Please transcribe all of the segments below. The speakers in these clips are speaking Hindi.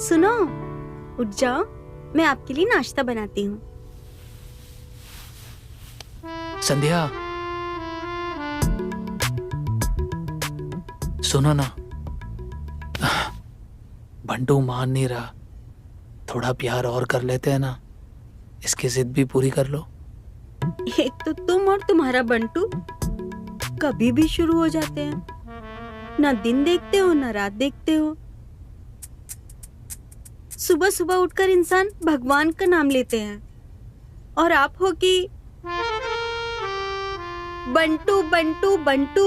सुनो, उठ जाओ, मैं आपके लिए नाश्ता बनाती हूँ। संध्या, सुनो ना, बंटू मान नहीं रहा, थोड़ा प्यार और कर लेते हैं ना, इसकी जिद भी पूरी कर लो। एक तो तुम और तुम्हारा बंटू कभी भी शुरू हो जाते हैं, ना दिन देखते हो ना रात देखते हो। सुबह सुबह उठकर इंसान भगवान का नाम लेते हैं और आप हो कि बंटू बंटू बंटू।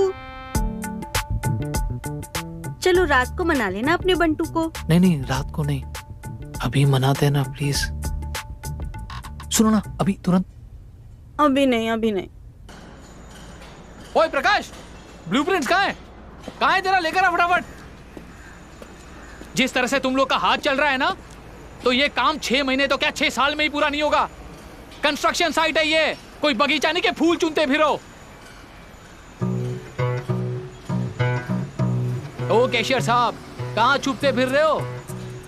चलो रात को मना लेना अपने बंटू को। नहीं नहीं, रात को नहीं, अभी मनाते हैं ना प्लीज। सुनो ना, अभी तुरंत। अभी नहीं, अभी नहीं। ओए प्रकाश, ब्लूप्रिंट्स कहाँ है? कहाँ है तेरा? लेकर आ फटाफट। जिस तरह से तुम लोग का हाथ चल रहा है ना, तो ये काम 6 महीने तो क्या 6 साल में ही पूरा नहीं होगा। कंस्ट्रक्शन साइट है ये, कोई बगीचा नहीं के फूल चुनते फिरो। ओ कैशियर साहब, कहाँ छुपते फिर रहे हो?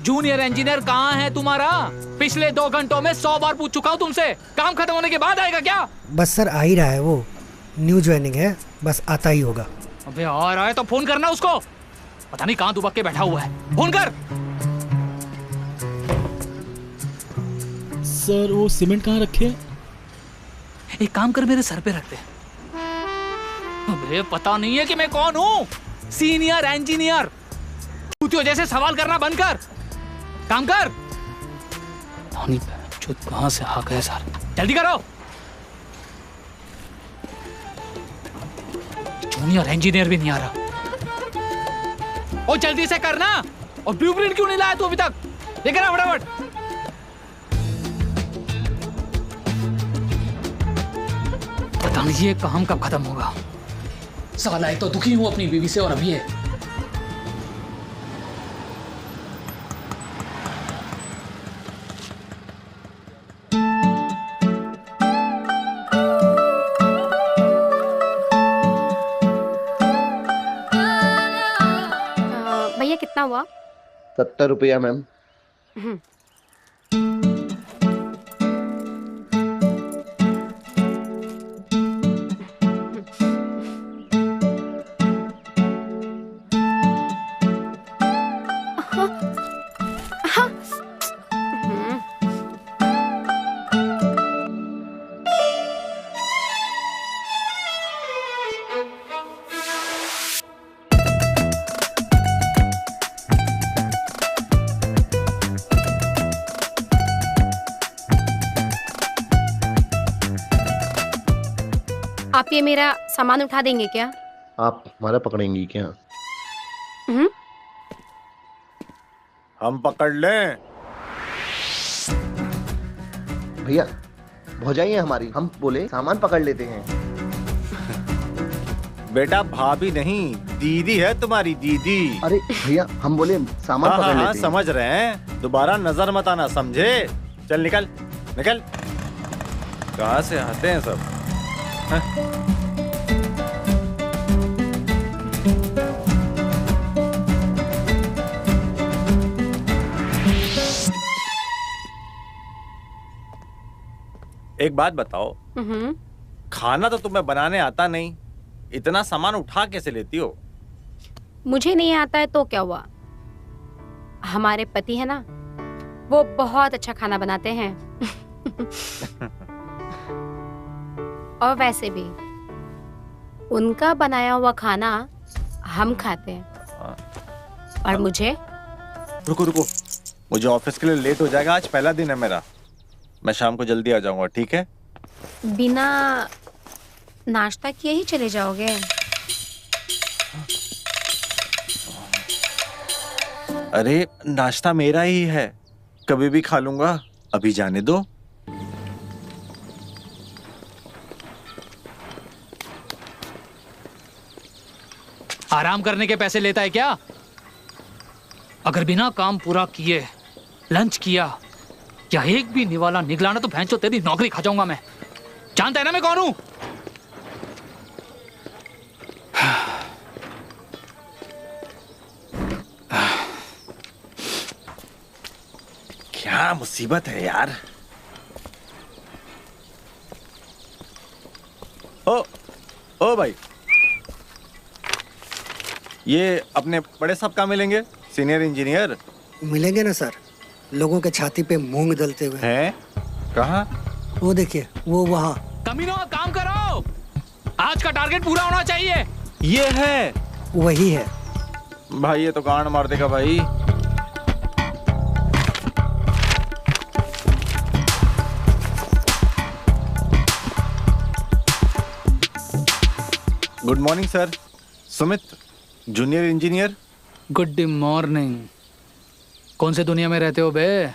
जूनियर इंजीनियर कहाँ है तुम्हारा? पिछले 2 घंटों में 100 बार पूछ चुका हूँ तुमसे। काम खत्म होने के बाद आएगा क्या? बस सर, आ ही रहा है, वो न्यू ज्वाइनिंग है, बस आता ही होगा। अबे आ रहा है तो फोन करना उसको, पता नहीं कहाँ दुबक के बैठा हुआ है। फोन कर। सर वो सीमेंट कहाँ रखे? एक काम कर, मेरे सर पे रख दे। अबे पता नहीं है कि मैं कौन हूँ? Senior engineer. कुत्तियों जैसे सवाल करना बंद कर, काम कर। कहाँ से आ गए सर? जल्दी करो। जूनियर इंजीनियर भी नहीं आ रहा। ओ जल्दी से करना। और ब्लूप्रिंट क्यों नहीं लाया तू अभी तक? लेकर आ फटाफट। पता नहीं ये काम कब खत्म होगा। साला एक तो दुखी हूं अपनी बीवी से, और अभी है। भैया कितना हुआ? 70 रुपया मैम। आप ये मेरा सामान उठा देंगे क्या? आप हमारा पकड़ेंगी क्या? हम पकड़ लें? भैया भौजाई है हमारी, हम बोले सामान पकड़ लेते हैं। बेटा भाभी नहीं, दीदी है तुम्हारी, दीदी। अरे भैया हम बोले सामान पकड़ लेते हैं। समझ रहे हैं, दोबारा नजर मत आना, समझे? चल निकल निकल। कहाँ से आते हैं सब? एक बात बताओ, खाना तो तुम्हें बनाने आता नहीं, इतना सामान उठा कैसे लेती हो? मुझे नहीं आता है तो क्या हुआ? हमारे पति है ना, वो बहुत अच्छा खाना बनाते हैं। और वैसे भी उनका बनाया हुआ खाना हम खाते हैं। और मुझे रुको रुको, मुझे ऑफिस के लिए लेट हो जाएगा, आज पहला दिन है मेरा। मैं शाम को जल्दी आ जाऊंगा, ठीक है? बिना नाश्ता किए ही चले जाओगे? अरे नाश्ता मेरा ही है, कभी भी खा लूंगा, अभी जाने दो। आराम करने के पैसे लेता है क्या? अगर बिना काम पूरा किए लंच किया या एक भी निवाला निकला ना, तो भैंचो तेरी नौकरी खा जाऊंगा मैं। जानता है ना मैं कौन हूं? क्या मुसीबत है यार। ओ भाई, ये अपने बड़े साहब कहाँ मिलेंगे? सीनियर इंजीनियर मिलेंगे ना सर, लोगों के छाती पे मूंग दलते हुए। हैं? कहाँ? वो देखिए, वो वहाँ। कमीनो, काम करो, आज का टारगेट पूरा होना चाहिए। ये है, वही है। भाई ये तो गांड मार देगा भाई। Good morning sir. Sumit, junior engineer. Good morning. कौन से दुनिया में रहते हो बे?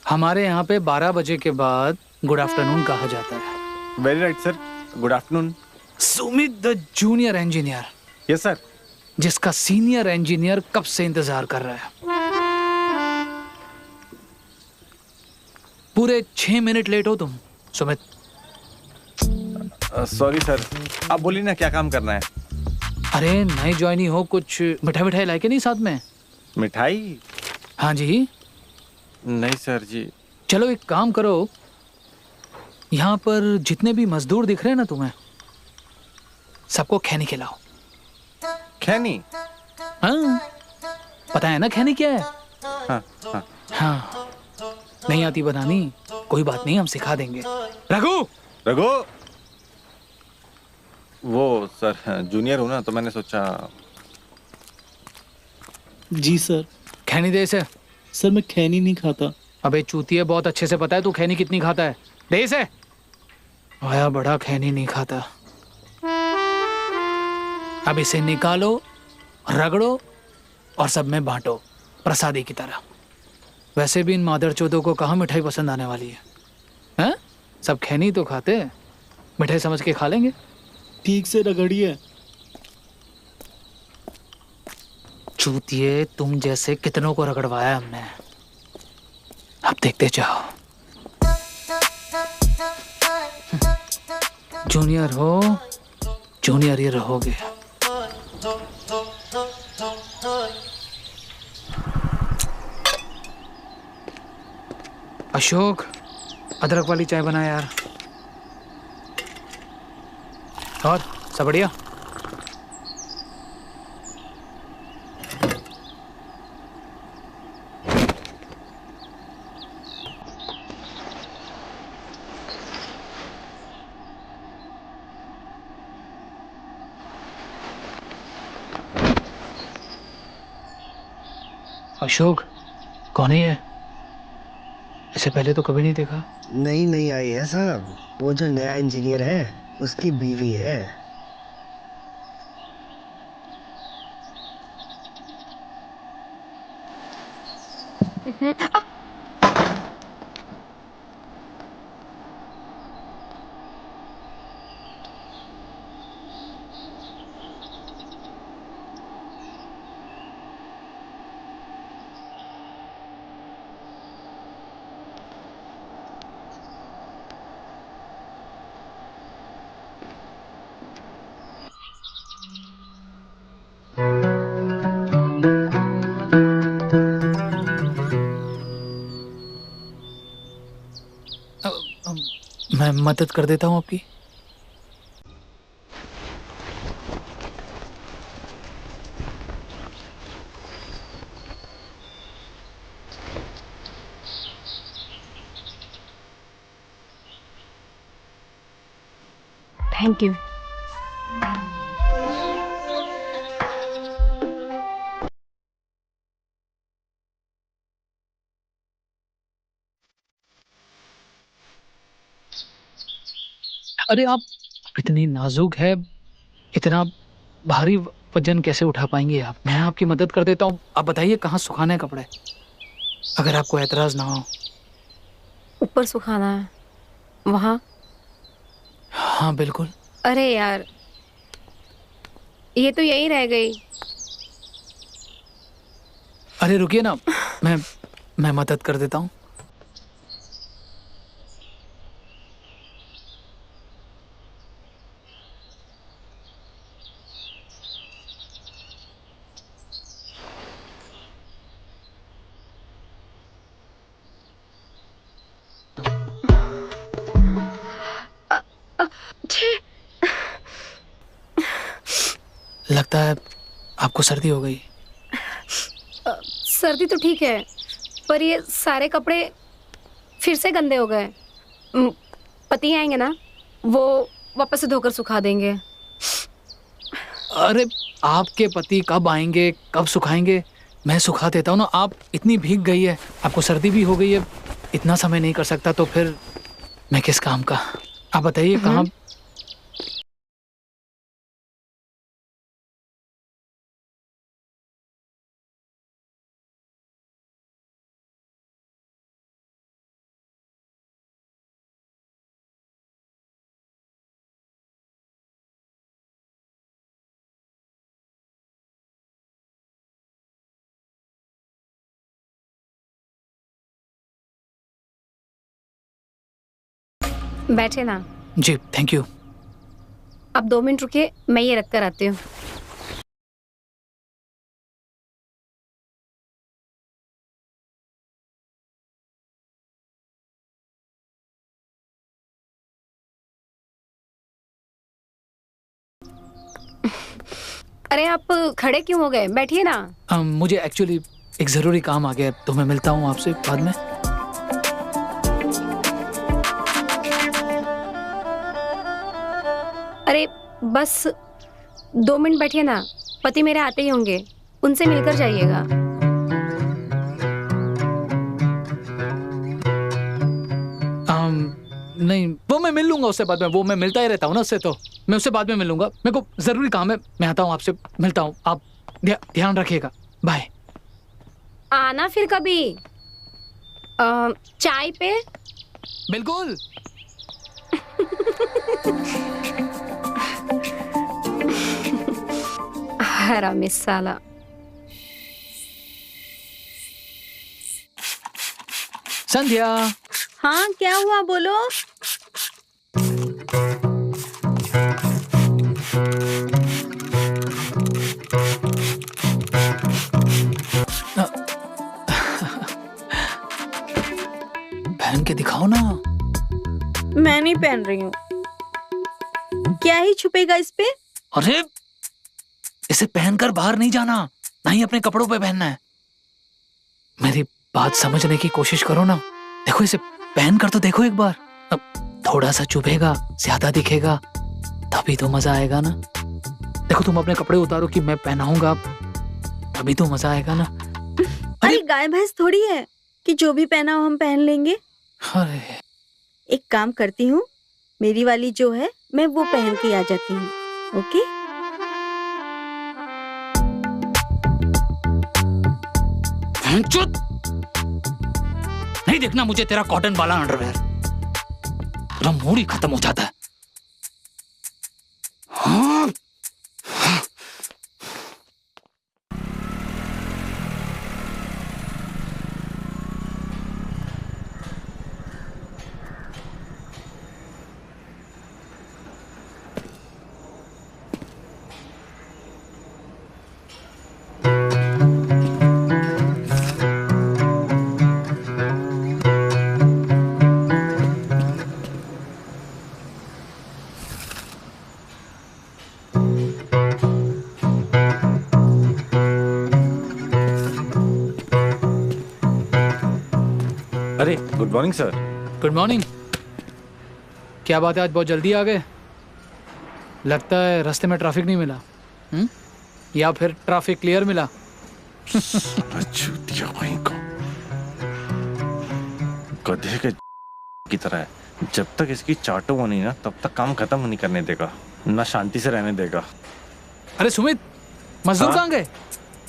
हमारे यहाँ पे 12 बजे के बाद गुड आफ्टरनून कहा जाता है। Very right sir, good afternoon. Sumit the junior engineer. Yes sir. जिसका सीनियर इंजीनियर कब से इंतजार कर रहा है। पूरे 6 मिनट लेट हो तुम सुमित। सॉरी सर, आप बोलिए ना क्या काम करना है? अरे नए ज्वाइनी हो, कुछ मिठाई लाए के नहीं साथ में? मिठाई? हाँ जी। नहीं सर जी। चलो एक काम करो, यहाँ पर जितने भी मजदूर दिख रहे हैं ना तुम्हें, सबको खैनी खिलाओ। खैनी? हाँ, पता है ना खैनी क्या है? हाँ, हाँ। हाँ, नहीं आती बनानी? कोई बात नहीं, हम सिखा देंगे। रघु, रघु, वो सर जूनियर हूँ ना, तो मैंने सोचा। जी सर। खैनी दे इसे। सर मैं खैनी नहीं खाता। अबे चूतिए, बहुत अच्छे से पता है तू खैनी कितनी खाता है। दे इसे। आया बड़ा खैनी नहीं खाता। अब इसे निकालो, रगड़ो और सब में बांटो प्रसादी की तरह। वैसे भी इन मादरचोदों को कहाँ मिठाई पसंद आने वाली है? हैं? सब खैनी तो खाते हैं, मिठाई समझ के खा लेंगे। ठीक से रगड़िए। चूतिए, तुम जैसे कितनों को रगड़वाया हमने, अब देखते जाओ। जूनियर हो, जूनियर ही रहोगे। अशोक, अदरक वाली चाय बना यार। और सब बढ़िया? अशोक, कौन है ये? इसे पहले तो कभी नहीं देखा। नई नई आई है साहब, वो जो नया इंजीनियर है उसकी बीवी है। मैं मदद कर देता हूँ आपकी। Thank you. अरे आप इतनी नाजुक है, इतना भारी वजन कैसे उठा पाएंगे आप? मैं आपकी मदद कर देता हूँ। आप बताइए कहाँ सुखाने हैं कपड़े, अगर आपको एतराज ना हो। ऊपर सुखाना है, वहाँ? हाँ बिल्कुल। अरे यार, ये तो यहीं रह गई। अरे रुकिए ना, मैं मदद कर देता हूँ। लगता है आपको सर्दी हो गई। सर्दी तो ठीक है, पर ये सारे कपड़े फिर से गंदे हो गए। पति आएंगे ना, वो वापस से धोकर सुखा देंगे। अरे आपके पति कब आएंगे, कब सुखाएंगे? मैं सुखा देता हूँ ना। आप इतनी भीग गई है, आपको सर्दी भी हो गई है, इतना समय नहीं कर सकता तो फिर मैं किस काम का? आप बताइए कहाँ? बैठे ना। जी थैंक यू। अब 2 मिनट रुकिए, मैं ये रख कर आती हूँ। अरे आप खड़े क्यों हो गए? बैठिए ना। मुझे एक्चुअली एक ज़रूरी काम आ गया, तो मैं मिलता हूँ आपसे बाद में। अरे बस 2 मिनट बैठिए ना, पति मेरे आते ही होंगे, उनसे मिलकर जाइएगा। नहीं, वो मैं मिल लूंगा उससे बाद में। वो मैं मिलता ही रहता हूँ ना उससे, तो मैं उससे बाद में मिलूंगा। मेरे को ज़रूरी काम है, मैं आता हूँ, आपसे मिलता हूँ। आप ध्यान रखिएगा। बाय। आना फिर कभी। चाय पे? बिल्कुल। हरामी साला। संध्या। हाँ क्या हुआ, बोलो। पहन के दिखाओ ना। मैं नहीं पहन रही हूँ। क्या ही छुपेगा इस पे? अरे इसे पहनकर बाहर नहीं जाना, ना ही अपने कपड़ों पे पहनना है। मेरी बात समझने की कोशिश करो ना। देखो, इसे पहन कर तो देखो एक बार। अब थोड़ा सा चुभेगा, ज्यादा दिखेगा, तभी तो मजा आएगा ना। देखो तुम अपने कपड़े उतारो कि मैं पहनाऊंगा, तभी तो मजा आएगा ना। अरे गाय भैंस थोड़ी है कि जो भी पहना हो हम पहन लेंगे। अरे एक काम करती हूँ, मेरी वाली जो है मैं वो पहन के आ जाती हूँ। ओके? नहीं देखना मुझे तेरा कॉटन वाला अंडरवेयर, तेरा मूड ही खत्म हो जाता है। हाँ। अरे good morning sir. Good morning. क्या बात है, आज बहुत जल्दी आ गए? लगता है रास्ते में ट्रैफिक नहीं मिला। या फिर ट्रैफिक क्लियर मिला? गधे के की तरह है, जब तक इसकी चाटो बनी ना तब तक काम खत्म नहीं करने देगा, ना शांति से रहने देगा। अरे सुमित, मजदूर कहाँ गए?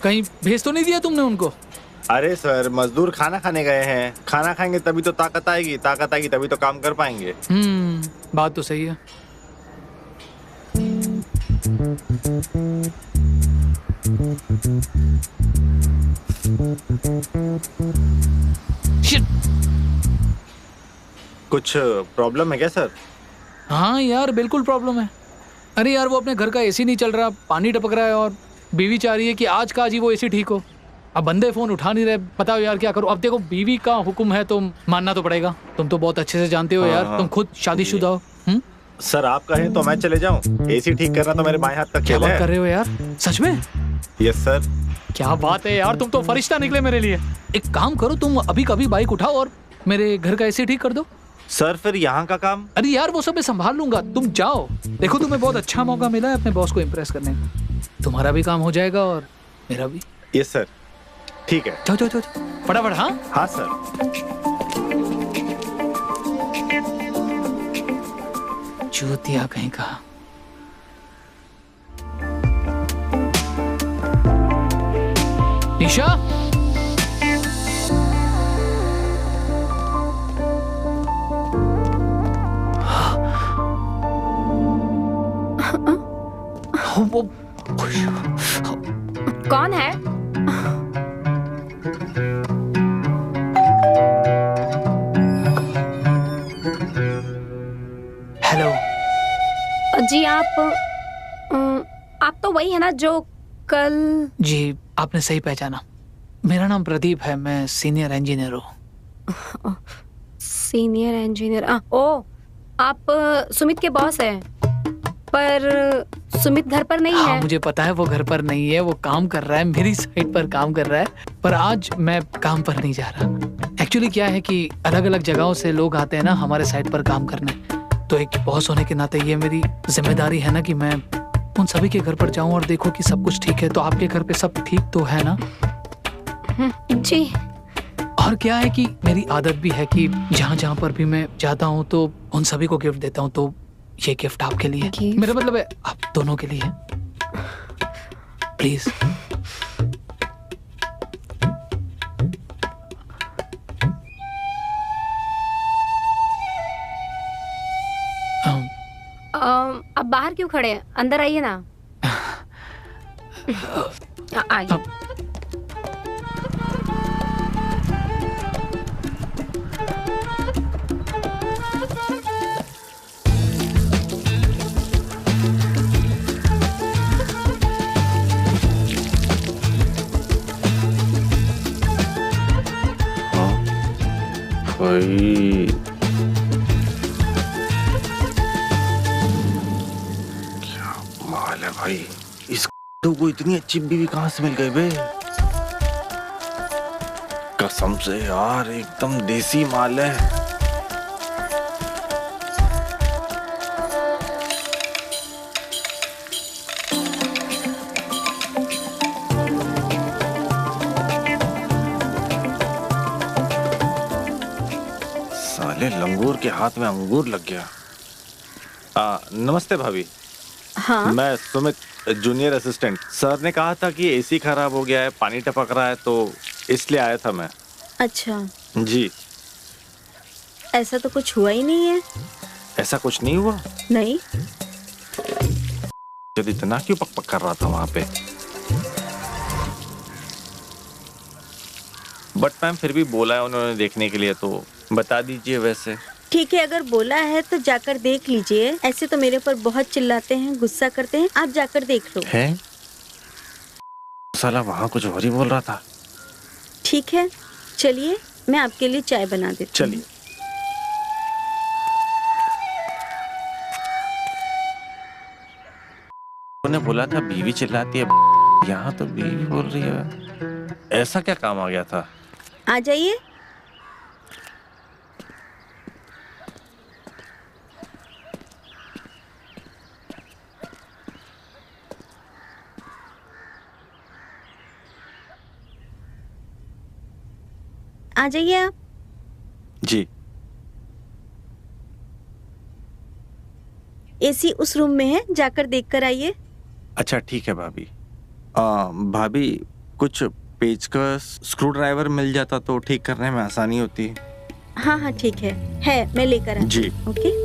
कहीं भेज तो नहीं दिया तुमने उनको? अरे सर, मजदूर खाना खाने गए हैं। खाना खाएंगे तभी तो ताकत आएगी, ताकत आएगी तभी तो काम कर पाएंगे। बात तो सही है। Shit! कुछ प्रॉब्लम है क्या सर? हाँ यार, बिल्कुल प्रॉब्लम है। अरे यार, वो अपने घर का एसी नहीं चल रहा, पानी टपक रहा है, और बीवी चाह रही है कि आज का आज ही वो एसी ठीक हो। अब बंदे फोन उठा नहीं रहे, बताओ यार क्या करूं। अब देखो, बीवी का हुक्म है तो मानना तो पड़ेगा। तुम तो बहुत अच्छे से जानते हो यार, तुम खुद शादीशुदा हो। सर आप कहें तो मैं चले जाऊं? एसी ठीक करना तो मेरे बाएं हाथ का क्या खेल बात है। कर रहे हो यार, सच में? Yes sir. क्या बात है यार, तुम तो फरिश्ता निकले मेरे लिए। एक काम करो, तुम अभी कभी बाइक उठाओ और मेरे घर का एसी ठीक कर दो। सर फिर यहाँ का काम? अरे यार वो सब मैं संभाल लूंगा, तुम जाओ। देखो तुम्हें बहुत अच्छा मौका मिला है अपने बॉस को इम्प्रेस करने का। तुम्हारा भी काम हो जाएगा और मेरा भी। यस सर, ठीक है। जाओ जाओ जाओ फटाफट। हाँ हाँ सर। चूतिया कहीं का। निशा, वो कौन है? हेलो। जी आप तो वही है ना जो कल? जी आपने सही पहचाना, मेरा नाम प्रदीप है, मैं सीनियर इंजीनियर हूँ। Senior engineer? ओ, आप सुमित के बॉस हैं। पर सुमित घर पर नहीं हाँ, है। मुझे पता है वो घर पर नहीं है, वो काम कर रहा है, मेरी साइट पर काम कर रहा है। पर आज मैं काम पर नहीं जा रहा। एक्चुअली क्या है कि अलग अलग जगहों से लोग आते हैं ना हमारे साइट पर काम करने, तो एक बॉस होने के नाते ये मेरी जिम्मेदारी है ना कि मैं उन सभी के घर पर जाऊं और देखूं कि सब कुछ ठीक है। तो आपके घर पे सब ठीक तो है ना? जी। और क्या है कि मेरी आदत भी है कि जहाँ जहाँ पर भी मैं जाता हूँ तो उन सभी को गिफ्ट देता हूँ। तो ये गिफ्ट आपके लिए, मेरा मतलब है आप दोनों के लिए। प्लीज। आप बाहर क्यों खड़े हैं? अंदर आइए ना। आइए। क्या माल है भाई, इस को इतनी अच्छी बीवी कहाँ से मिल गई बे? कसम से यार एकदम देसी माल है। साले लंगूर के हाथ में अंगूर लग गया। नमस्ते भाभी। हाँ मैं सुमित, जूनियर असिस्टेंट। सर ने कहा था कि एसी खराब हो गया है, पानी टपक रहा है, तो इसलिए आया था मैं। अच्छा, जी। ऐसा तो कुछ हुआ ही नहीं है। ऐसा कुछ नहीं हुआ? नहीं। जब इतना क्यों पक कर रहा था वहां पे? बट मैम फिर भी बोला है उन्होंने देखने के लिए, तो बता दीजिए। वैसे ठीक है, अगर बोला है तो जाकर देख लीजिए। ऐसे तो मेरे ऊपर बहुत चिल्लाते हैं, गुस्सा करते हैं, आप जाकर देख लो। है साला वहां कुछ और ही बोल रहा था। ठीक है, चलिए मैं आपके लिए चाय बना देती हूँ। चलिए। उन्होंने बोला था बीवी चिल्लाती है, यहाँ तो बीवी बोल रही है। ऐसा क्या काम आ गया था? आ जाइए। आ जाइए आप। जी। एसी उस रूम में है, जाकर देख कर आइए। अच्छा ठीक है भाभी। भाभी कुछ पेचकस, स्क्रू ड्राइवर मिल जाता तो ठीक करने में आसानी होती। हाँ हाँ ठीक है मैं लेकर आती जी। हूँ। ओके।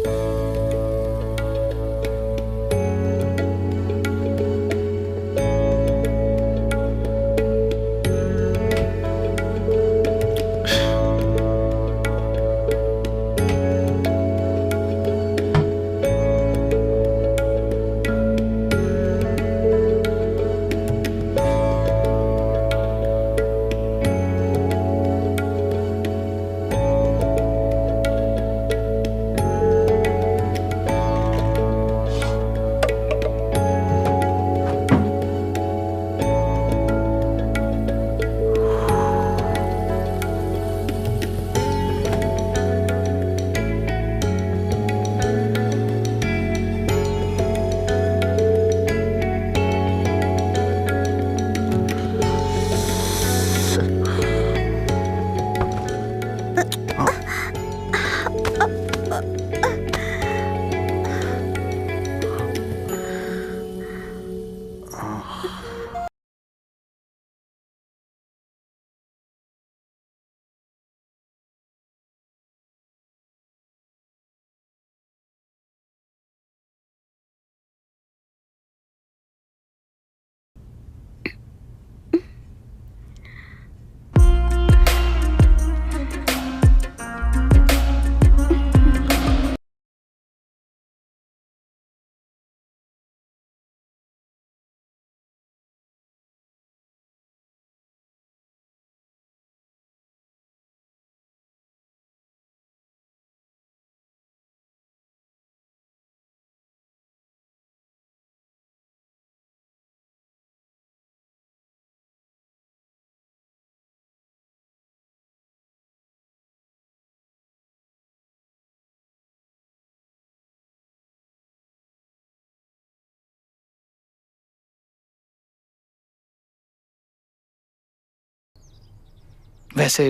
वैसे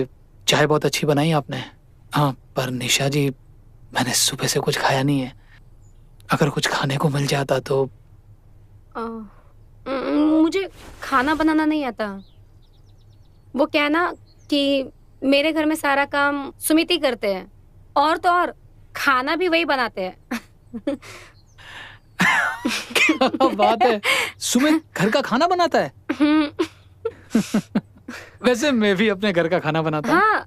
चाय बहुत अच्छी बनाई आपने। हाँ, पर निशा जी, मैंने सुबह से कुछ खाया नहीं है। अगर कुछ खाने को मिल जाता तो। मुझे खाना बनाना नहीं आता। वो क्या है ना कि मेरे घर में सारा काम सुमिति करते हैं, और तो और खाना भी वही बनाते हैं। क्या बात है, सुमित घर का खाना बनाता है? वैसे मैं भी अपने घर का खाना बनाता हूँ। हाँ।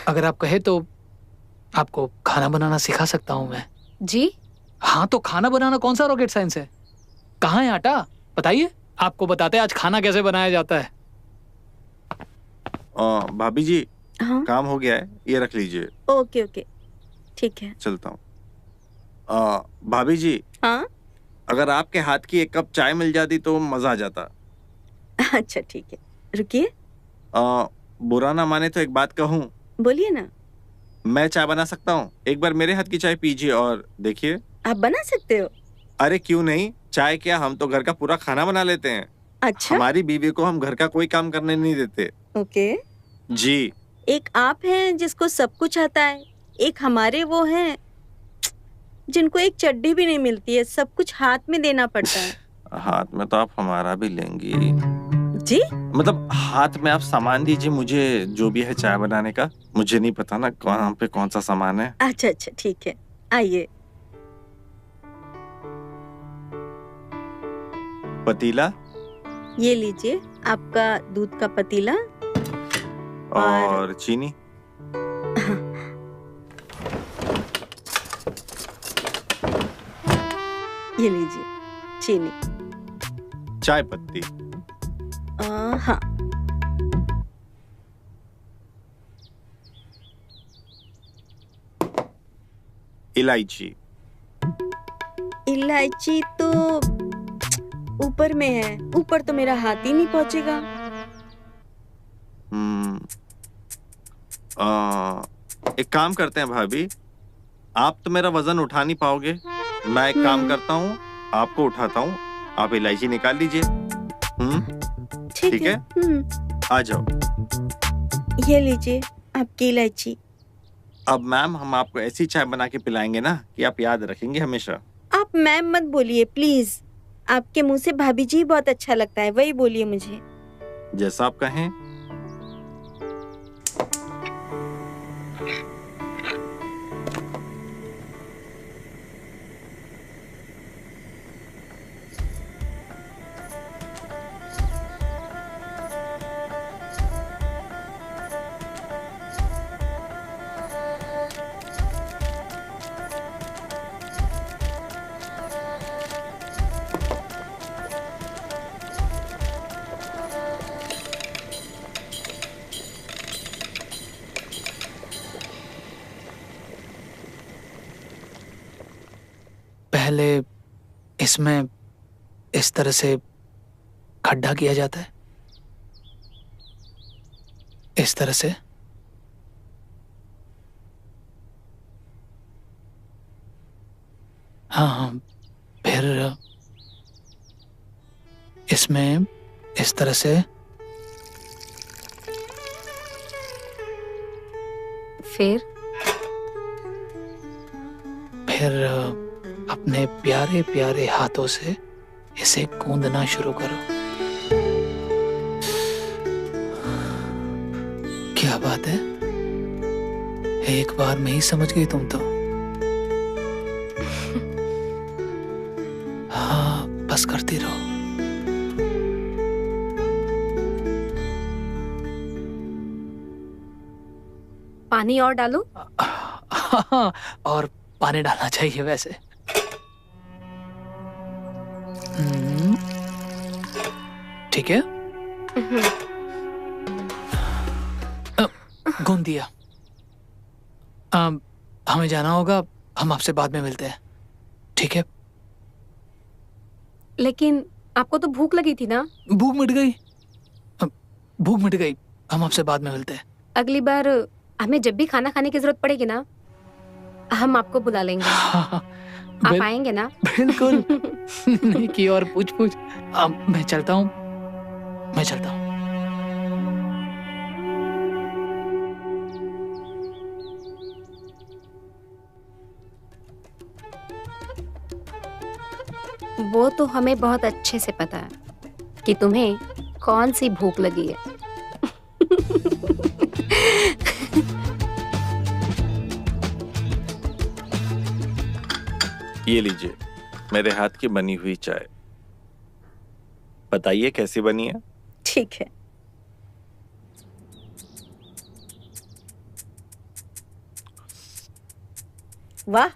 अगर आप कहे तो आपको खाना बनाना सिखा सकता हूँ मैं। जी? हाँ, तो खाना बनाना कौन सा रॉकेट साइंस है? कहाँ है आटा, बताइए, आपको बताते हैं आज खाना कैसे बनाया जाता है। भाभी जी, हाँ काम हो गया है, ये रख लीजिए। ओके ओके ठीक है। चलता हूँ। भाभी जी, हाँ अगर आपके हाथ की एक कप चाय मिल जाती तो मजा आ जाता। अच्छा ठीक है, रुकिए, बुरा ना माने तो एक बात कहूँ? बोलिए ना। मैं चाय बना सकता हूँ, एक बार मेरे हाथ की चाय पीजिए और देखिए। आप बना सकते हो? अरे क्यों नहीं, चाय क्या, हम तो घर का पूरा खाना बना लेते हैं। अच्छा। हमारी बीवी को हम घर का कोई काम करने नहीं देते। ओके। जी। एक आप हैं जिसको सब कुछ आता है, एक हमारे वो हैं जिनको एक चड्डी भी नहीं मिलती है, सब कुछ हाथ में देना पड़ता है। हाथ में तो आप हमारा भी लेंगी जी? मतलब हाथ में आप सामान दीजिए मुझे, जो भी है चाय बनाने का। मुझे नहीं पता ना कहाँ पे कौन सा सामान है। अच्छा अच्छा ठीक है, आइए। पतीला, ये लीजिए आपका दूध का पतीला। और चीनी। ये लीजिए चीनी। चाय पत्ती। हाँ। इलायची। इलायची तो ऊपर में है, ऊपर तो मेरा हाथ ही नहीं पहुंचेगा। एक काम करते हैं भाभी, आप तो मेरा वजन उठा नहीं पाओगे, मैं एक काम करता हूँ, आपको उठाता हूँ, आप इलायची निकाल लीजिए। ठीक है, आ जाओ। ये लीजिए आपकी इलायची। अब मैम, हम आपको ऐसी चाय बना के पिलाएंगे ना कि आप याद रखेंगे हमेशा। आप मैम मत बोलिए प्लीज, आपके मुंह से भाभी जी बहुत अच्छा लगता है, वही बोलिए मुझे। जैसा आप कहें। पहले इसमें इस तरह से खड्डा किया जाता है, इस तरह से। हाँ, फिर इसमें इस तरह से। फिर फिर अपने प्यारे प्यारे हाथों से इसे गूंदना शुरू करो। क्या बात है, एक बार में ही समझ गई तुम तो। हाँ, बस करती रहो। पानी और डालो? हाँ, और पानी डालना चाहिए वैसे। ठीक है, गूंद दिया। हमें जाना होगा, हम आपसे बाद में मिलते हैं, ठीक है? लेकिन आपको तो भूख लगी थी ना? भूख मिट गई, भूख मिट गई। हम आपसे बाद में मिलते हैं। अगली बार हमें जब भी खाना खाने की जरूरत पड़ेगी ना, हम आपको बुला लेंगे। हाँ, आप आएंगे ना? बिल्कुल। नहीं की और पूछ पूछ। मैं चलता हूँ, मैं चलता हूँ। वो तो हमें बहुत अच्छे से पता है कि तुम्हें कौन सी भूख लगी है। ये लीजिए मेरे हाथ की बनी हुई चाय। बताइए कैसी बनी है? ठीक है। वाह,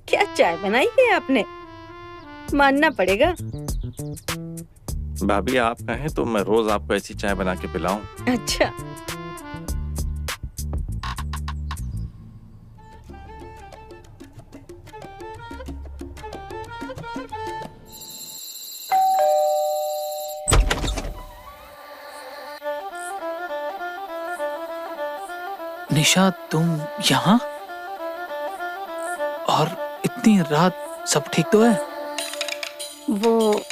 क्या चाय बनाई है आपने, मानना पड़ेगा। भाभी आप कहें तो मैं रोज आपको ऐसी चाय बना के पिलाऊं। अच्छा, निशा तुम यहाँ? और इतनी रात, सब ठीक तो है? वो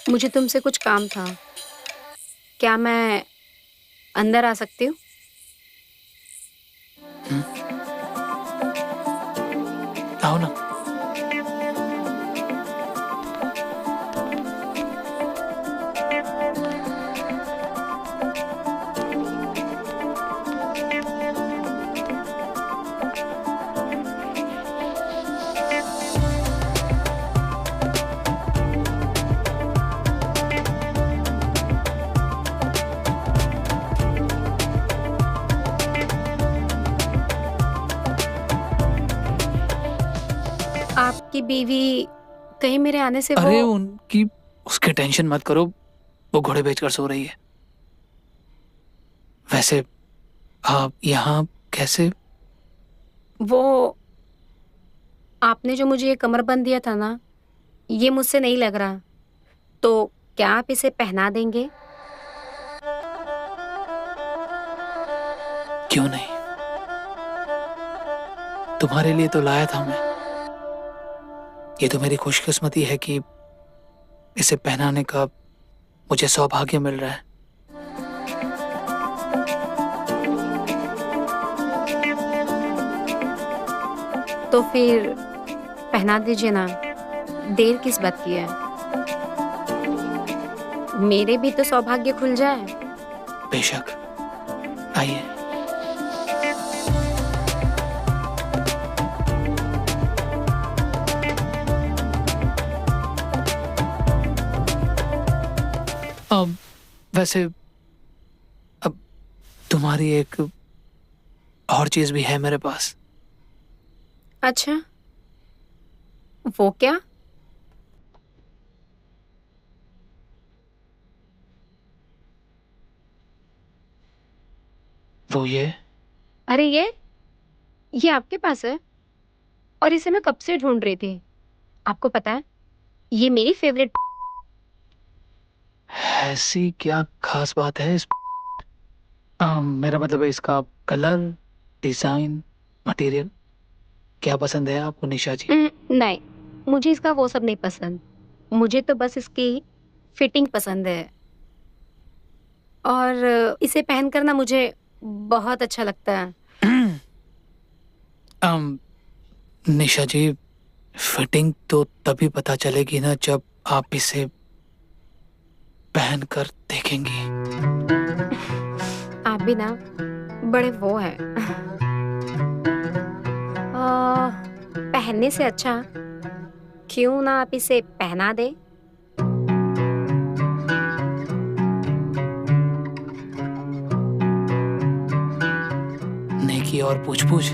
मुझे तुमसे कुछ काम था, क्या मैं अंदर आ सकती हूँ? आओ ना। आपकी बीवी कहीं मेरे आने से अरे वो... उनकी, उसकी टेंशन मत करो, वो घोड़े बेचकर सो रही है। वैसे आप यहाँ कैसे? वो आपने जो मुझे ये कमरबंद दिया था ना, ये मुझसे नहीं लग रहा, तो क्या आप इसे पहना देंगे? क्यों नहीं, तुम्हारे लिए तो लाया था मैं। ये तो मेरी खुशकिस्मती है कि इसे पहनाने का मुझे सौभाग्य मिल रहा है। तो फिर पहना दीजिए ना, देर किस बात की है? मेरे भी तो सौभाग्य खुल जाए। बेशक, आइए। वैसे अब तुम्हारी एक और चीज भी है मेरे पास। अच्छा, वो क्या? वो ये। अरे ये आपके पास है और इसे मैं कब से ढूंढ रही थी। आपको पता है, ये मेरी फेवरेट। ऐसी क्या खास बात है इस? मेरा मतलब है इसका कलर, डिजाइन, मटेरियल, क्या पसंद है आपको निशा जी? नहीं, मुझे इसका वो सब नहीं पसंद। मुझे तो बस इसकी फिटिंग पसंद है और इसे पहन कर ना मुझे बहुत अच्छा लगता है। निशा जी, फिटिंग तो तभी पता चलेगी ना जब आप इसे पहन कर देखेंगी। आप भी ना बड़े वो हैं। पहनने से अच्छा क्यों ना आप इसे पहना दे। नेकी और पूछ-पूछ।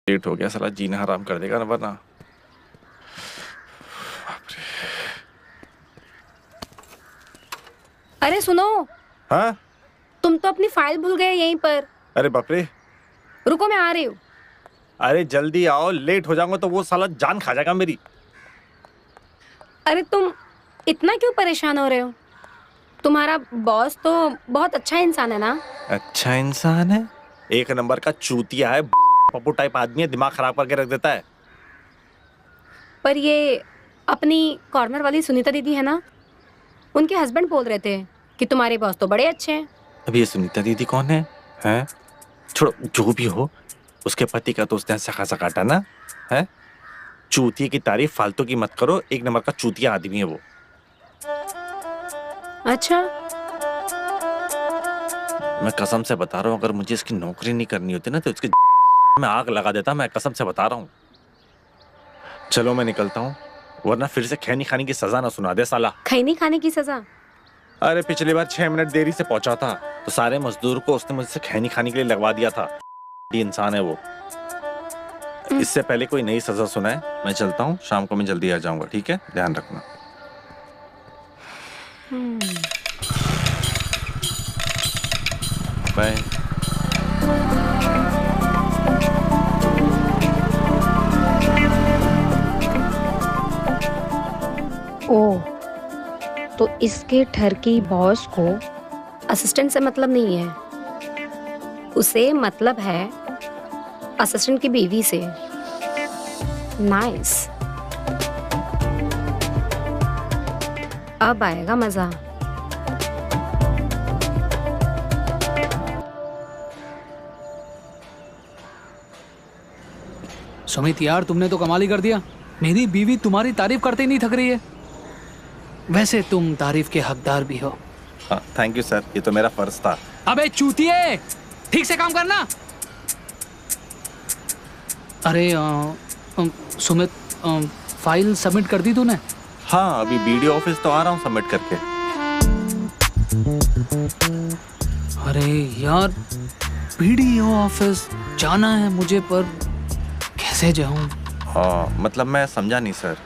लेट हो गया, साला जीना हराम कर देगा ना वरना। अरे सुनो, हाँ? तुम तो अपनी फाइल भूल गए यहीं पर। अरे बाप रे। रुको मैं आ रही हूँ। अरे जल्दी आओ, लेट हो जाऊंगा तो वो साला जान खा जाएगा मेरी। अरे तुम इतना क्यों परेशान हो रहे हो? तुम्हारा बॉस तो बहुत अच्छा इंसान है ना? अच्छा इंसान है? एक नंबर का चूतिया है, पप्पू टाइप आदमी है, दिमाग खराब करके रख देता है। पर ये अपनी कॉर्नर वाली सुनीता दीदी है ना, उनके हस्बैंड बोल रहे थे कि तुम्हारे बॉस तो बड़े अच्छे हैं। अभी ये सुनीता दीदी कौन है? हैं? छोड़ो, जो भी हो, उसके पति का तो उसने सखा काटा ना है। चूतिया की तारीफ फालतू की मत करो, एक नंबर का चूतिया आदमी है वो। अच्छा, मैं कसम से बता रहा हूँ, अगर मुझे इसकी नौकरी नहीं करनी होती ना तो इसकी मैं आग लगा देता। मैं कसम से बता रहा हूँ। चलो मैं निकलता हूँ, वरना फिर से खैनी खाने की सजा ना सुना दे साला। खैनी खाने की सजा? अरे पिछली बार 6 मिनट देरी से पहुंचा था तो सारे मजदूर को उसने मुझसे खैनी खाने के लिए लगवा दिया था। ये इंसान है वो। इससे पहले कोई नई सजा सुनाए। मैं चलता हूँ, शाम को मैं जल्दी आ जाऊंगा, ठीक है? ध्यान रखना। बाय। ओह, तो इसके ठरकी बॉस को असिस्टेंट से मतलब नहीं है, उसे मतलब है असिस्टेंट की बीवी से। नाइस, अब आएगा मजा। सुमित यार, तुमने तो कमाल ही कर दिया। मेरी बीवी तुम्हारी तारीफ करते ही नहीं थक रही है। वैसे तुम तारीफ के हकदार भी हो। थैंक यू सर, ये तो मेरा फर्ज था। अबे चूतिए, ठीक से काम करना। अरे सुमित, फाइल सबमिट कर दी तूने? हाँ, अभी बीडीओ ऑफिस तो आ रहा हूँ सबमिट करके। अरे यार, बीडीओ ऑफिस जाना है मुझे, पर कैसे जाऊं? मतलब मैं समझा नहीं सर।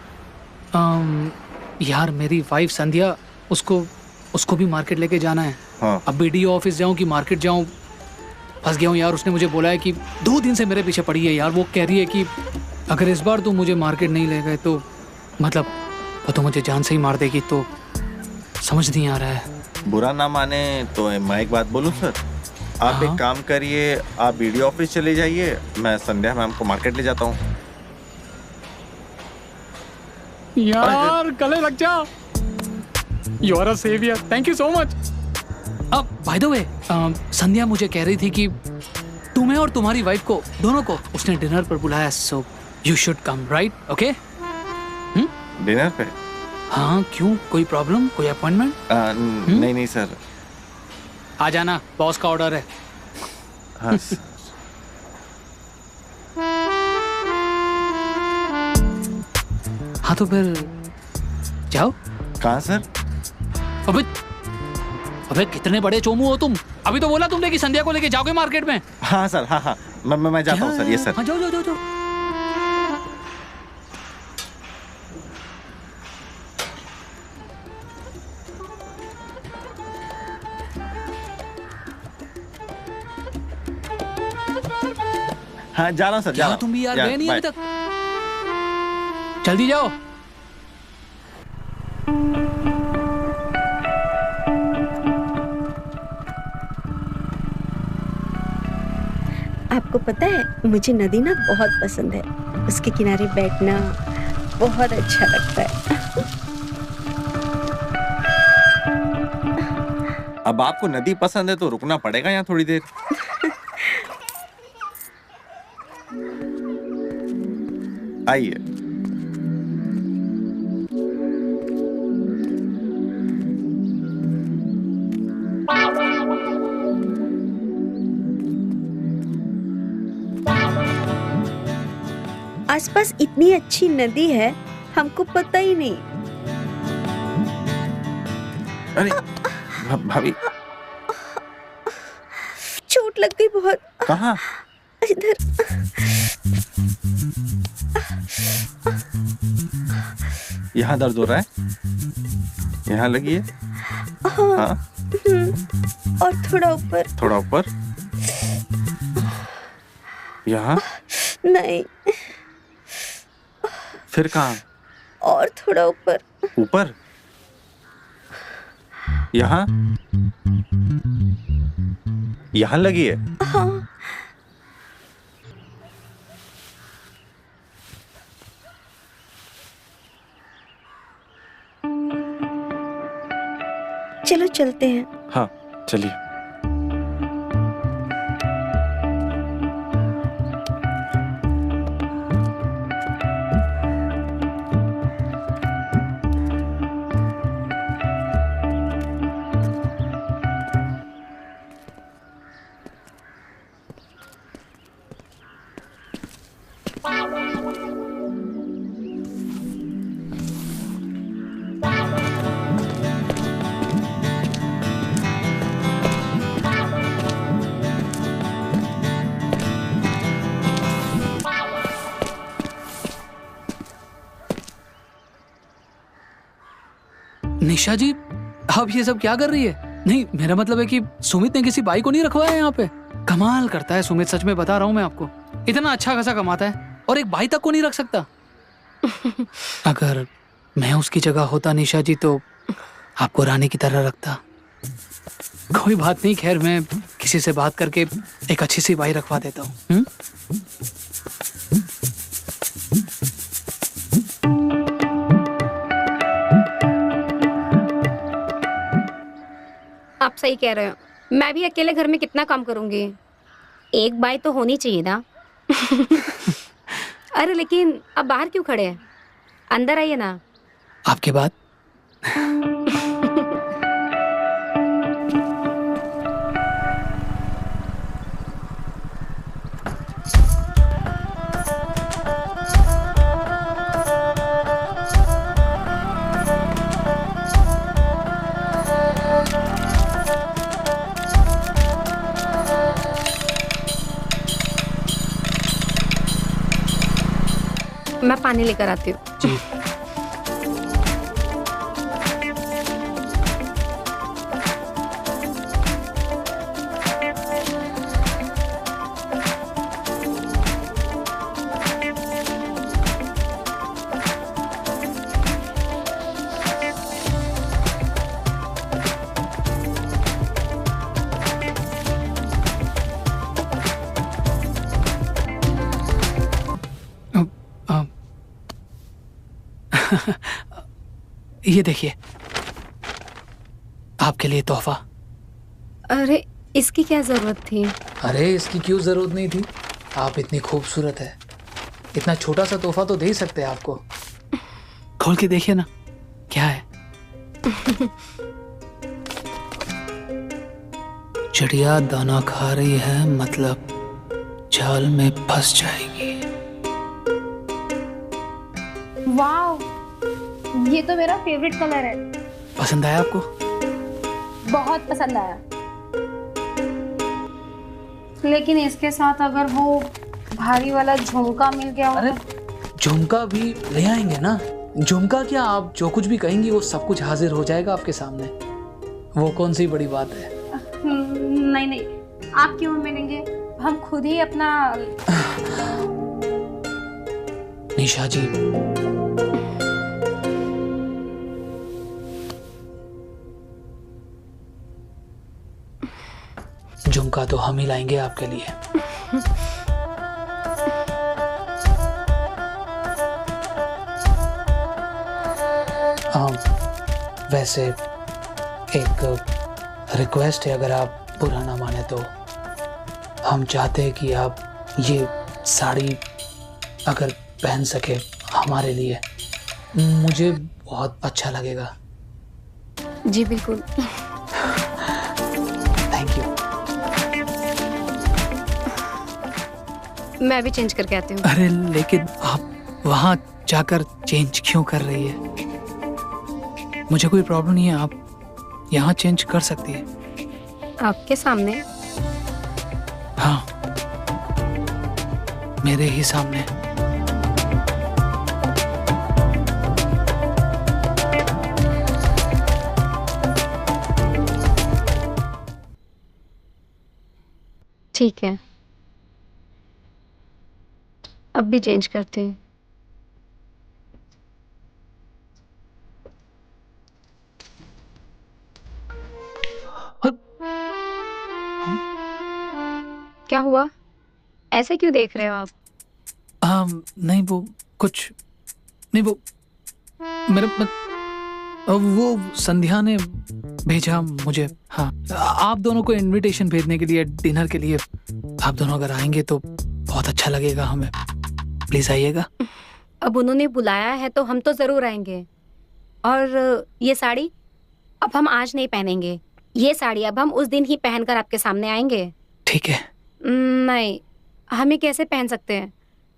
यार मेरी वाइफ संध्या, उसको भी मार्केट लेके जाना है। हाँ। अब बीडीओ ऑफिस जाऊं कि मार्केट जाऊं, फंस गया हूं यार। उसने मुझे बोला है कि 2 दिन से मेरे पीछे पड़ी है यार। वो कह रही है कि अगर इस बार तू मुझे मार्केट नहीं ले गए तो मतलब वो तो मुझे जान से ही मार देगी। तो समझ नहीं आ रहा है। बुरा ना माने तो मैं एक बात बोलूं सर? आप एक काम करिए, आप बीडीओ ऑफिस चले जाइए, मैं संध्या मैम को मार्केट ले जाता हूँ। यार गले लग जा। You are a saviour, thank you so much. अब बाय द वे, संध्या मुझे कह रही थी कि तुम्हें और तुम्हारी वाइफ को दोनों को उसने डिनर पर बुलाया, so you should come, right? Okay? Dinner पे? हाँ, क्यों? कोई प्रॉब्लम, कोई अपॉइंटमेंट? नहीं नहीं सर। आ जाना, बॉस का ऑर्डर है। हाँ। हाँ तो फिर जाओ। कहाँ सर? अबे कितने बड़े चोमू हो तुम। अभी तो बोला तुमने कि संध्या को लेके जाओगे मार्केट में। हाँ सर, हाँ मैं जाता हूँ सर। ये सर। हाँ जाओ जाओ जाओ जाओ। हाँ जा रहा हूँ सर, जा रहा हूँ। तुम भी यार गए नहीं बाय। अभी तक। जल्दी जाओ। आपको पता है मुझे नदी ना बहुत पसंद है, उसके किनारे बैठना बहुत अच्छा लगता है। अब आपको नदी पसंद है तो रुकना पड़ेगा यहाँ थोड़ी देर। आइए। आसपास इतनी अच्छी नदी है, हमको पता ही नहीं। अरे भाभी, चोट लग गई बहुत। कहाँ? इधर। यहाँ दर्द हो रहा है? यहाँ लगी है? हाँ। और थोड़ा ऊपर। थोड़ा ऊपर? यहाँ? नहीं। फिर कहाँ? और थोड़ा ऊपर। ऊपर? यहाँ? यहाँ लगी है? हाँ। चलो चलते हैं। हाँ चलिए। निशा जी, आप ये सब क्या कर रही है? नहीं, मेरा मतलब है कि सुमित ने किसी बाई को नहीं रखवाया यहाँ पे। कमाल करता है सुमित, सच में बता रहा हूँ मैं आपको। इतना अच्छा खासा कमाता है और एक बाई तक को नहीं रख सकता। अगर मैं उसकी जगह होता निशा जी तो आपको रानी की तरह रखता। कोई बात नहीं, खैर मैं किसी से बात करके एक अच्छी सी बाई रखवा देता हूँ। आप सही कह रहे हो, मैं भी अकेले घर में कितना काम करूंगी। एक बाई तो होनी चाहिए ना। अरे लेकिन अब बाहर क्यों खड़े हैं? अंदर आइए ना। आपके बाद मैं पानी लेकर आती हूँ। जी। ये देखिए, आपके लिए तोहफा। अरे इसकी क्या जरूरत थी? अरे इसकी क्यों जरूरत नहीं थी? आप इतनी खूबसूरत है, इतना छोटा सा तोहफा तो दे ही सकते हैं आपको। खोल के देखिए ना, क्या है? चिड़िया दाना खा रही है, मतलब जाल में फंस जाएगी। वाह, ये तो मेरा फेवरेट कलर है। पसंद आया आपको? बहुत पसंद आया। लेकिन इसके साथ अगर वो भारी वाला झुमका मिल गया हो। अरे झुमका भी ले आएंगे ना। झुमका क्या, आप जो कुछ भी कहेंगी वो सब कुछ हाजिर हो जाएगा आपके सामने। वो कौन सी बड़ी बात है? नहीं नहीं, आप क्यों मिलेंगे, हम खुद ही अपना। निशा जी, झुमका तो हम ही लाएंगे आपके लिए। वैसे एक रिक्वेस्ट है, अगर आप बुरा ना माने तो हम चाहते हैं कि आप ये साड़ी अगर पहन सके हमारे लिए, मुझे बहुत अच्छा लगेगा। जी बिल्कुल। Thank you. मैं भी चेंज करके आती हूँ। अरे लेकिन आप वहाँ जाकर चेंज क्यों कर रही है? मुझे कोई प्रॉब्लम नहीं है, आप यहाँ चेंज कर सकती है। आपके सामने? हाँ, मेरे ही सामने। ठीक है, अब भी चेंज करते हैं। क्या हुआ? ऐसे क्यों देख रहे हो आप? नहीं वो कुछ नहीं, वो मेरा वो संध्या ने भेजा मुझे। हाँ, आप दोनों को इनविटेशन भेजने के लिए, डिनर के लिए। आप दोनों अगर आएंगे तो बहुत अच्छा लगेगा हमें। प्लीज आइएगा। अब उन्होंने बुलाया है तो हम तो जरूर आएंगे। और ये साड़ी अब हम आज नहीं पहनेंगे। ये साड़ी अब हम उस दिन ही पहनकर आपके सामने आएंगे। ठीक है। नहीं, हम ये कैसे पहन सकते हैं?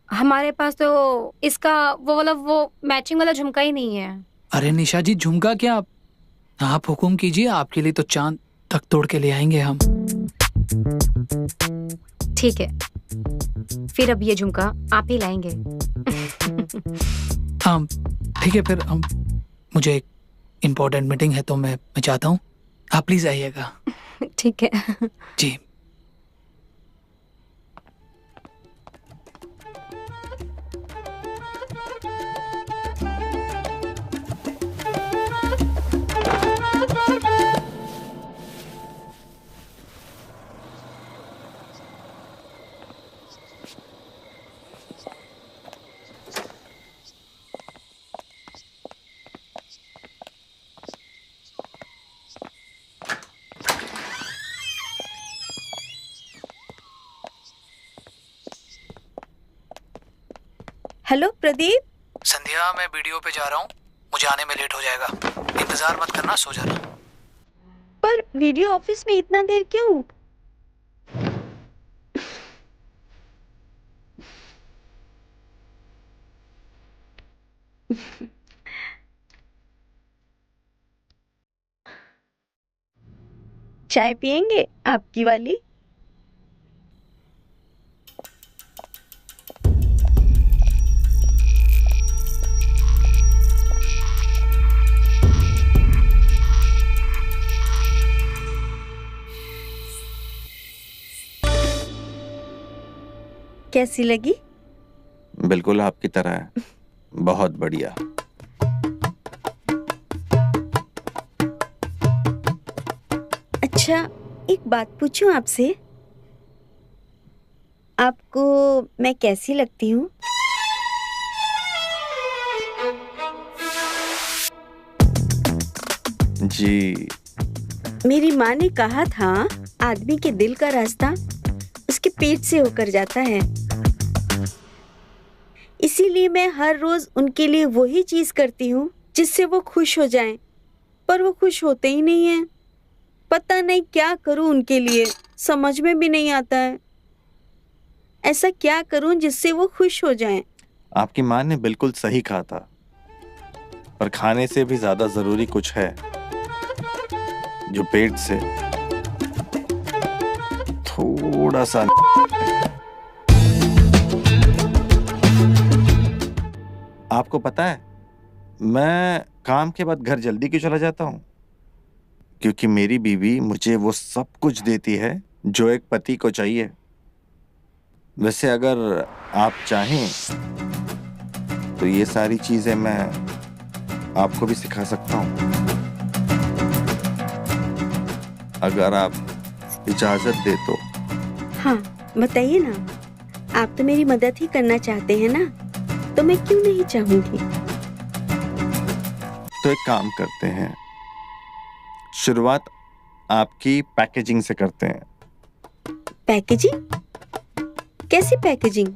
हमारे पास तो इसका वो मैचिंग वाला झुमका ही नहीं है। अरे निशा जी, झुमका क्या, आप हुक्म कीजिए, आपके लिए तो चांद तक तोड़ के ले आएंगे हम। ठीक है, फिर अब ये झुमका आप ही लाएंगे। हाँ ठीक है, फिर हम, मुझे एक इम्पोर्टेंट मीटिंग है तो मैं चाहता हूँ आप प्लीज आइएगा। ठीक है जी। हेलो प्रदीप। संध्या, मैं वीडियो पे जा रहा हूँ, मुझे आने में लेट हो जाएगा। इंतजार मत करना, सो जाना। पर वीडियो ऑफिस में इतना देर क्यों? चाय पियेंगे आपकी वाली? कैसी लगी? बिल्कुल आपकी तरह है, बहुत बढ़िया। अच्छा, एक बात पूछूं आपसे, आपको मैं कैसी लगती हूँ? जी, मेरी माँ ने कहा था, आदमी के दिल का रास्ता उसके पेट से होकर जाता है। इसीलिए मैं हर रोज उनके लिए वही चीज करती हूँ जिससे वो खुश हो जाएं, पर वो खुश होते ही नहीं हैं। पता नहीं क्या करूँ उनके लिए, समझ में भी नहीं आता है। ऐसा क्या करूँ जिससे वो खुश हो जाएं? आपकी माँ ने बिल्कुल सही कहा था, पर खाने से भी ज्यादा जरूरी कुछ है जो पेट से थोड़ा सा। आपको पता है, मैं काम के बाद घर जल्दी क्यों चला जाता हूँ? क्योंकि मेरी बीवी मुझे वो सब कुछ देती है जो एक पति को चाहिए। वैसे अगर आप चाहें तो ये सारी चीजें मैं आपको भी सिखा सकता हूँ, अगर आप इजाजत दे तो। हाँ, बताइए ना, आप तो मेरी मदद ही करना चाहते हैं ना, तो मैं क्यों नहीं चाहूंगी। तो एक काम करते हैं, शुरुआत आपकी पैकेजिंग से करते हैं। पैकेजिंग? कैसी पैकेजिंग?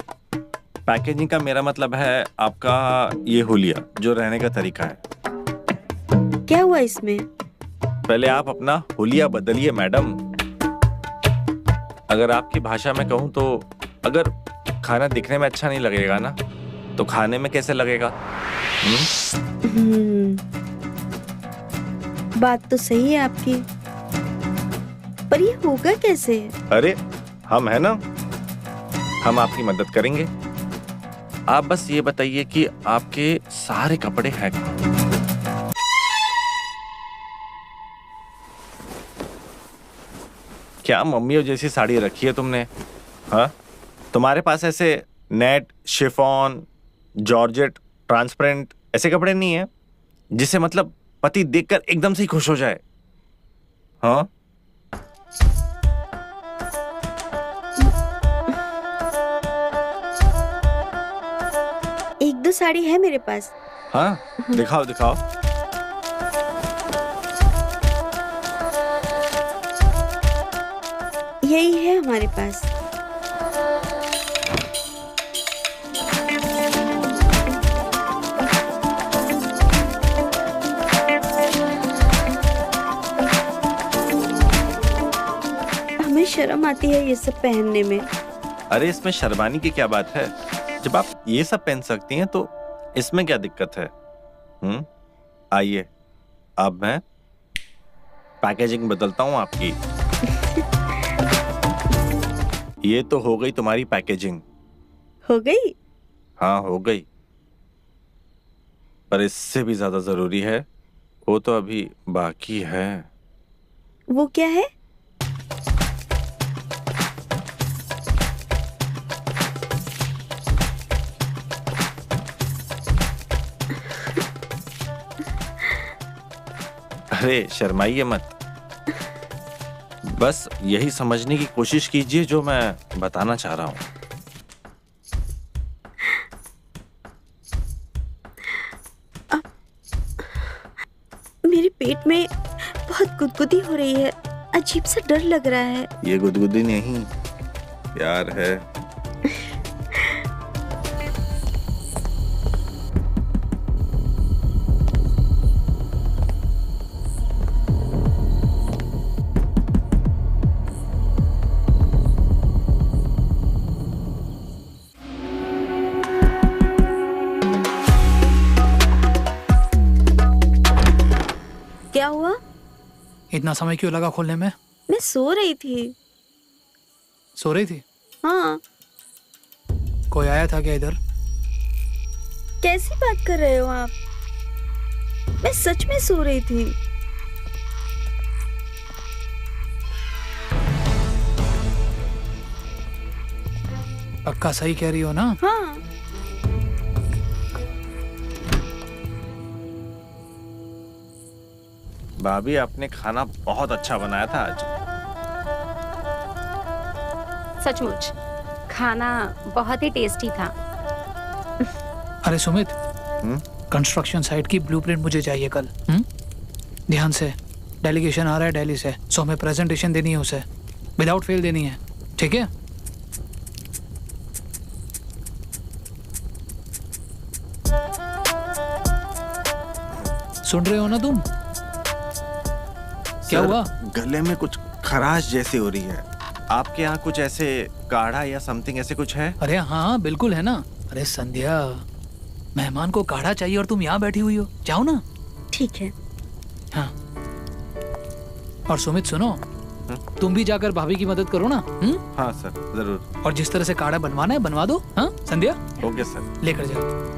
पैकेजिंग का मेरा मतलब है आपका ये हुलिया, जो रहने का तरीका है। क्या हुआ इसमें? पहले आप अपना हुलिया बदलिए मैडम। अगर आपकी भाषा में कहूँ तो अगर खाना दिखने में अच्छा नहीं लगेगा ना, तो खाने में कैसे लगेगा? बात तो सही है आपकी, पर ये होगा कैसे? अरे हम है ना, हम आपकी मदद करेंगे। आप बस ये बताइए कि आपके सारे कपड़े हैं कहाँ? क्या मम्मियों जैसी साड़ी रखी है तुमने? हाँ, तुम्हारे पास ऐसे नेट, शिफॉन, जॉर्जेट, ट्रांसपेरेंट ऐसे कपड़े नहीं है जिसे मतलब पति देखकर एकदम से ही खुश हो जाए? हाँ, एक दो साड़ी है मेरे पास। हाँ, दिखाओ दिखाओ। यही है हमारे पास। हमें शर्म आती है ये सब पहनने में। अरे इसमें शर्माने की क्या बात है? जब आप ये सब पहन सकती हैं तो इसमें क्या दिक्कत है? आइए, अब मैं पैकेजिंग बदलता हूं आपकी। ये तो हो गई तुम्हारी पैकेजिंग। हो गई? हाँ, हो गई। पर इससे भी ज्यादा जरूरी है, वो तो अभी बाकी है। वो क्या है? अरे शर्माइए मत, बस यही समझने की कोशिश कीजिए जो मैं बताना चाह रहा हूं। मेरे पेट में बहुत गुदगुदी हो रही है, अजीब सा डर लग रहा है। ये गुदगुदी नहीं, प्यार है। क्या हुआ? इतना समय क्यों लगा खोलने में? मैं सो रही थी। सो रही थी? हाँ। कोई आया था क्या इधर? कैसी बात कर रहे हो आप? मैं सच में सो रही थी। पक्का सही कह रही हो ना? हाँ। भाभी, आपने खाना बहुत अच्छा बनाया था आज। सचमुच खाना बहुत ही टेस्टी था। अरे सुमित, कंस्ट्रक्शन साइट की ब्लूप्रिंट मुझे चाहिए कल। ध्यान से, डेलीगेशन आ रहा है दिल्ली से, सो हमें प्रेजेंटेशन देनी है उसे, विदाउट फेल देनी है, ठीक है? सुन रहे हो ना तुम? क्या हुआ? गले में कुछ खराश जैसी हो रही है। आपके यहाँ कुछ ऐसे काढ़ा या समथिंग ऐसे कुछ है? अरे हाँ बिल्कुल है ना। अरे संध्या, मेहमान को काढ़ा चाहिए और तुम यहाँ बैठी हुई हो, जाओ ना। ठीक है। हाँ, और सुमित सुनो, तुम भी जाकर भाभी की मदद करो ना। हाँ सर, जरूर। और जिस तरह से काढ़ा बनवाना है बनवा दो। हाँ संध्या? Okay sir. लेकर जाओ।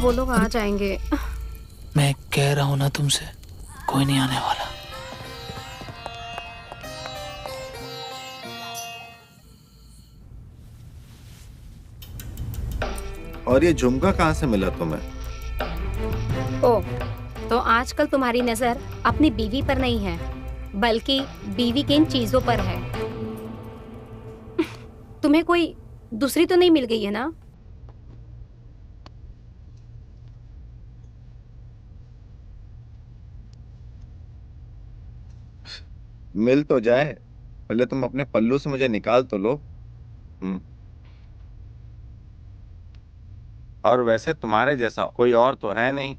वो लोग आ जाएंगे। मैं कह रहा हूं ना तुमसे, कोई नहीं आने वाला। और ये झुमका कहाँ से मिला तुम्हें? ओ, तो आजकल तुम्हारी नजर अपनी बीवी पर नहीं है, बल्कि बीवी की इन चीजों पर है। तुम्हें कोई दूसरी तो नहीं मिल गई है ना? मिल तो जाए, पहले तुम अपने पल्लू से मुझे निकाल तो लो। और वैसे तुम्हारे जैसा कोई और तो है नहीं।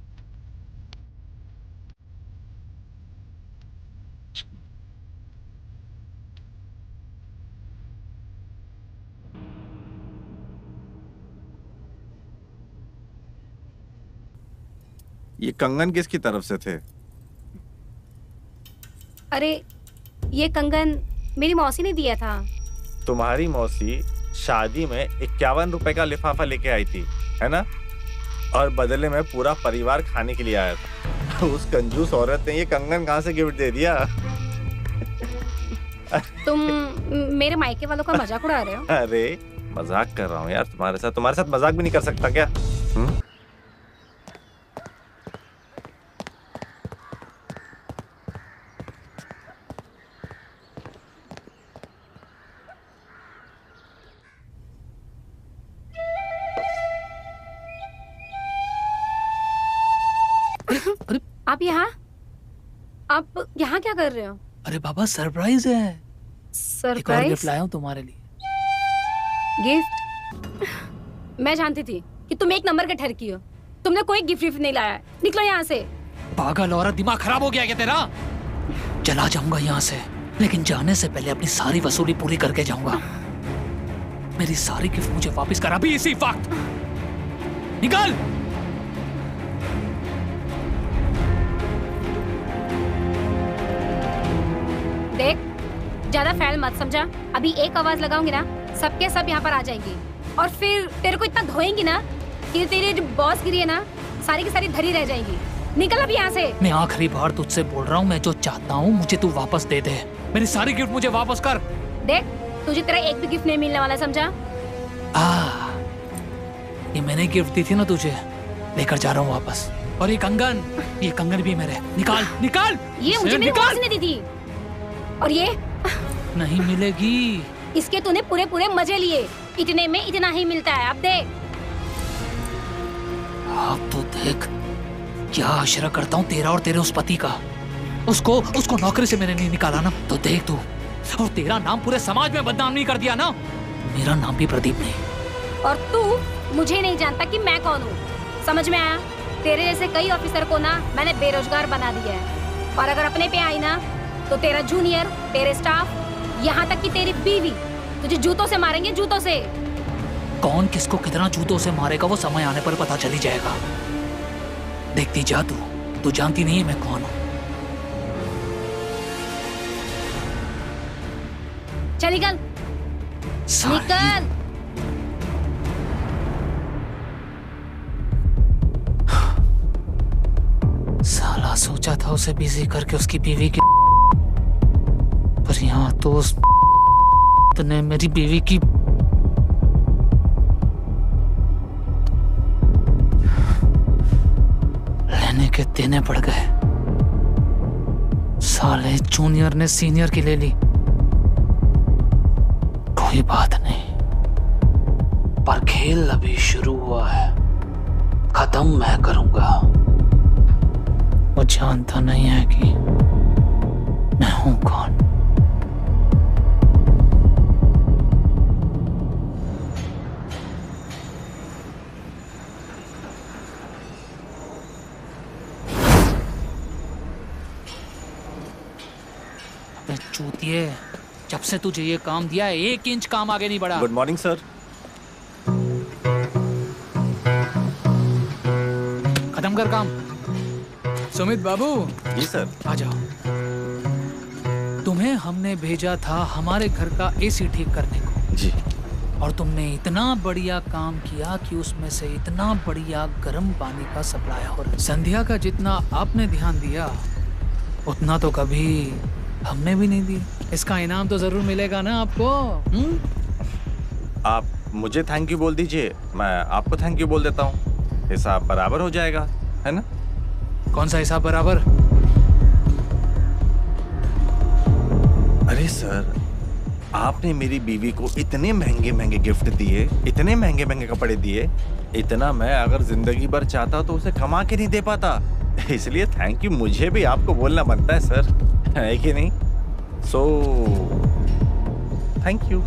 ये कंगन किसकी तरफ से थे? अरे, ये कंगन मेरी मौसी ने दिया था। तुम्हारी मौसी शादी में 51 रुपए का लिफाफा लेके आई थी, है ना? और बदले में पूरा परिवार खाने के लिए आया था। उस कंजूस औरत ने ये कंगन कहाँ से गिफ्ट दे दिया? तुम मेरे मायके वालों का मजाक उड़ा रहे हो? अरे मजाक कर रहा हूँ यार तुम्हारे साथ मजाक भी नहीं कर सकता क्या? आप आप यहाँ क्या कर रहे हो? अरे बाबा, सरप्राइज है। एक और सरप्राइज गिफ्ट लाया हूँ तुम्हारे लिए। गिफ्ट? मैं जानती थी कि तुम एक नंबर के ठरकी हो। तुमने कोई गिफ्ट नहीं लाया है। निकलो यहाँ से। पागल औरत, दिमाग खराब हो गया क्या तेरा? चला जाऊंगा यहाँ से, लेकिन जाने से पहले अपनी सारी वसूली पूरी करके जाऊंगा। मेरी सारी गिफ्ट मुझे वापस कर अभी, इसी वक्त। निकल। देख, ज्यादा फैल मत समझा। अभी एक आवाज लगाऊंगी ना, सबके सब यहाँ पर आ जाएंगी, और फिर तेरे को इतना धोएंगी ना कि तेरी जो बॉस गिरी है ना, सारी की सारी धरी रह जाएंगी। निकल अब यहाँ से। मैं आखिरी बार तुझसे बोल रहा हूँ, मैं जो चाहता हूँ मुझे तू वापस दे दे। मेरी सारी गिफ्ट मुझे वापस कर। देख, तुझे तेरा एक भी गिफ्ट नहीं मिलने वाला, समझा? ये मैंने गिफ्ट दी थी ना तुझे, लेकर जा रहा हूँ वापस। और ये कंगन भी मेरे। निकाल निकाल। ये मुझे मेरी मौसी ने दी थी। और ये नहीं मिलेगी। इसके तूने पूरे पूरे मजे लिए। इतने में इतना ही मिलता है। अब देख। अब तो देख क्या आशरा करता हूँ तेरा और तेरे उस पति का। उसको नौकरी से मैंने नहीं निकाला ना, तो देख तू। और तेरा नाम पूरे समाज में बदनाम नहीं कर दिया ना। मेरा नाम भी प्रदीप नहीं। और तू मुझे नहीं जानता कि मैं कौन हूँ। समझ में आया? तेरे जैसे कई ऑफिसर को ना मैंने बेरोजगार बना दिया है। और अगर अपने पे आई ना, तो तेरा जूनियर, तेरे स्टाफ, यहाँ तक कि तेरी बीवी तुझे जूतों से मारेंगे, जूतों से। कौन किसको कितना जूतों से मारेगा वो समय आने पर पता चली जाएगा। देखती जा तू जानती नहीं है मैं कौन हूँ। चल निकल। निकल। साला सोचा था उसे बिजी करके उसकी बीवी की, पर यहाँ तो उस ने मेरी बीवी की लेने के देने पड़ गए। साले जूनियर ने सीनियर की ले ली। कोई बात नहीं, पर खेल अभी शुरू हुआ है, खत्म मैं करूंगा। वो जानता नहीं है कि मैं हूं कौन। चूतिए, जब से तुझे ये काम दिया है 1 इंच काम आगे नहीं बढ़ा। Good morning sir. खत्म कर काम। सुमित बाबू। जी सर। आ जाओ। तुम्हें हमने भेजा था हमारे घर का एसी ठीक करने को। जी। और तुमने इतना बढ़िया काम किया कि उसमें से इतना बढ़िया गर्म पानी का सप्लाई हो रहा है। संध्या का जितना आपने ध्यान दिया उतना तो कभी हमने भी नहीं दिया। इसका इनाम तो जरूर मिलेगा ना आपको। आप मुझे थैंक यू बोल दीजिए, मैं आपको थैंक यू बोल देता हूँ, हिसाब बराबर हो जाएगा, है ना? कौन सा हिसाब बराबर? अरे सर, आपने मेरी बीवी को इतने महंगे महंगे गिफ्ट दिए, इतने महंगे महंगे कपड़े दिए, इतना मैं अगर जिंदगी भर चाहता तो उसे कमा के नहीं दे पाता। इसलिए थैंक यू मुझे भी आपको बोलना बनता है सर, है कि नहीं? So thank you.